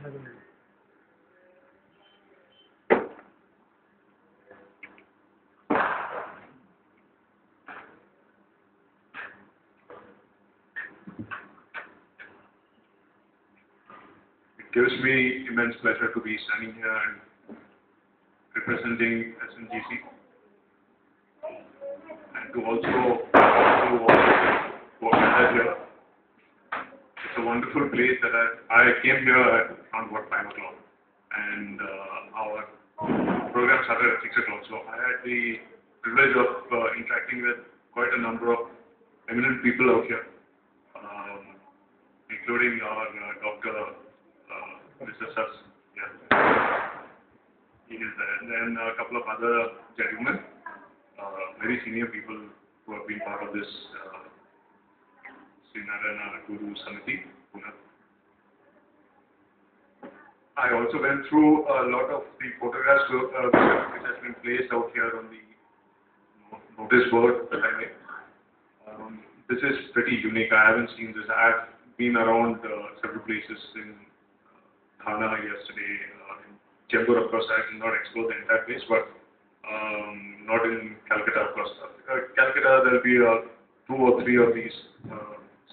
It gives me immense pleasure to be standing here and representing SNGC and to also do what I had here. It's a wonderful place that I came here at around 5 o'clock and our program started at 6 o'clock. So I had the privilege of interacting with quite a number of eminent people out here, including our Dr. Mr. Secy. Yeah. He is there. And then a couple of other gentlemen, very senior people who have been part of this Sree Narayana Guru Samithi, Pune. I also went through a lot of the photographs which has been placed out here on the notice board that I made. This is pretty unique. I haven't seen this. I've been around several places in Thana yesterday, in Chembur, of course. I did not explore the entire place, but not in Calcutta, of course. Calcutta, there will be 2 or 3 of these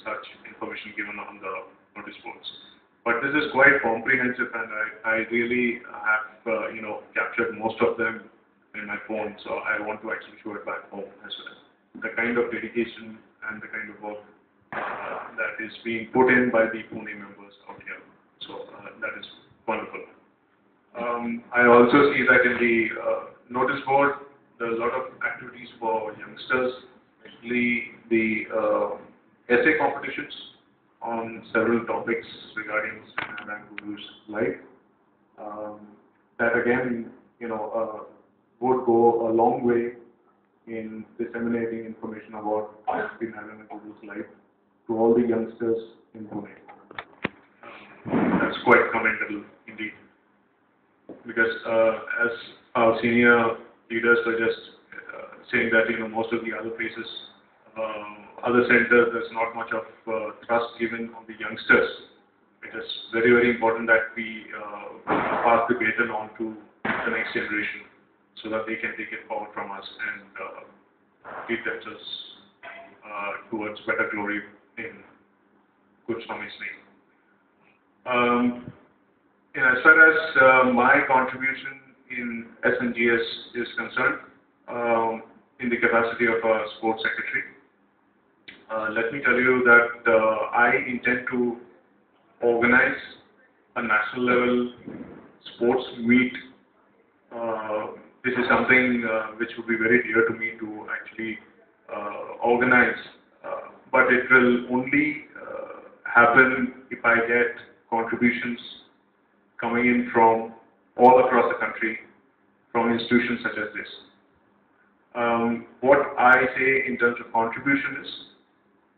such information given on the notice boards. But this is quite comprehensive, and I really have captured most of them in my phone, so I want to actually show it back home as well. The kind of dedication and the kind of work that is being put in by the Pune members out here. So that is wonderful. I also see that in the notice board, there are a lot of activities for youngsters, especially the essay competitions on several topics regarding Sree Narayana Guru's life. That again, would go a long way in disseminating information about Sree Narayana Guru's life to all the youngsters in Pune. That's quite commendable indeed, because as our senior leaders were just saying that most of the other places, other centers, there's not much of trust given on the youngsters. It is very, very important that we pass the baton on to the next generation, so that they can take it forward from us and lead themselves towards better glory in good Swami's name. As far as my contribution in SNGS is concerned, in the capacity of a sports secretary, let me tell you that I intend to organize a national level sports meet. This is something which would be very dear to me to actually organize, but it will only happen if I get contributions coming in from all across the country, from institutions such as this. What I say in terms of contribution is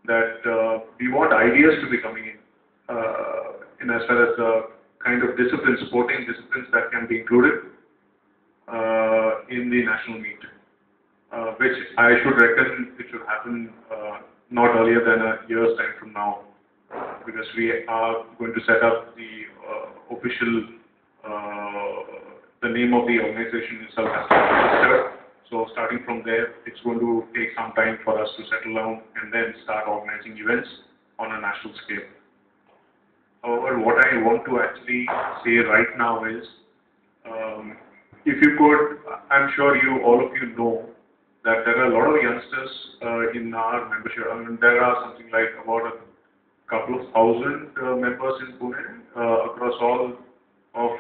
that we want ideas to be coming in as far as the kind of disciplines, sporting disciplines that can be included in the national meet, which I should reckon it should happen not earlier than a year's time from now, because we are going to set up the official, the name of the organization itself has to be registered. So starting from there, it's going to take some time for us to settle down and then start organizing events on a national scale. However, what I want to actually say right now is, if you could, I'm sure all of you know that there are a lot of youngsters in our membership. I mean, there are something like about a couple of thousand members in Pune across all of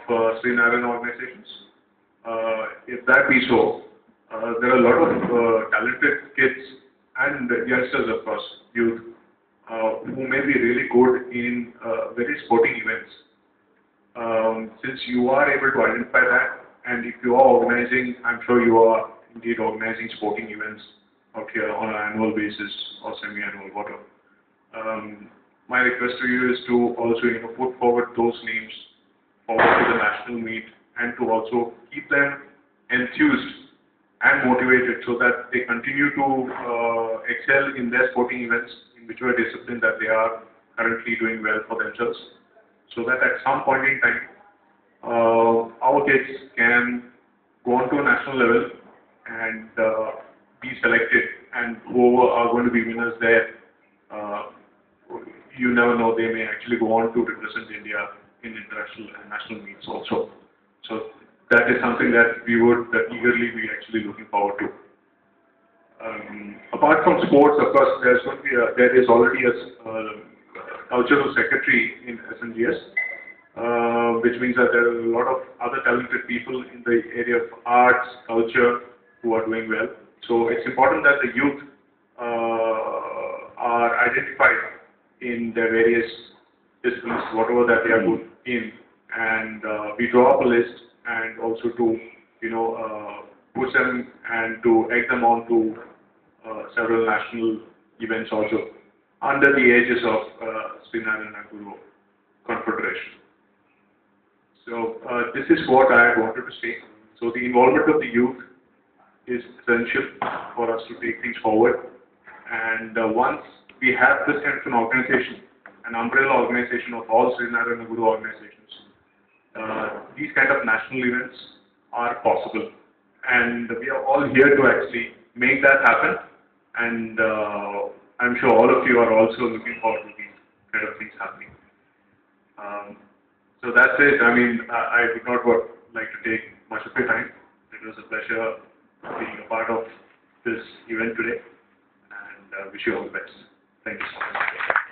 Sree Narayana organizations. If that be so, there are a lot of talented kids and youngsters, of course, youth, who may be really good in very sporting events. Since you are able to identify that, and if you are organizing, I'm sure you are indeed organizing sporting events out here on an annual basis or semi-annual, whatever. My request to you is to also put forward those names forward to the national meet, and to also keep them enthused and motivated so that they continue to excel in their sporting events in whichever discipline that they are currently doing well for themselves, so that at some point in time, our kids can go on to a national level and be selected, and who are going to be winners there, uh, you never know, they may actually go on to represent India in international and national meets also. So that is something that we would eagerly be actually looking forward to. Apart from sports, of course, there is already a cultural secretary in SNGS, which means that there are a lot of other talented people in the area of arts, culture, who are doing well. So it's important that the youth are identified in their various disciplines, whatever that they are good in, and we draw up a list, and also to push them and to egg them on to several national events also under the aegis of Sree Narayana Guru Confederation. So this is what I wanted to say. So the involvement of the youth is essential for us to take things forward. And once we have this kind of an organization, an umbrella organization of all Sree Narayana Guru organizations, these kind of national events are possible. And we are all here to actually make that happen. And I'm sure all of you are also looking forward to these kind of things happening. So that's it. I mean, I would not like to take much of your time. It was a pleasure being a part of this event today, and wish you all the best. Thank you so much.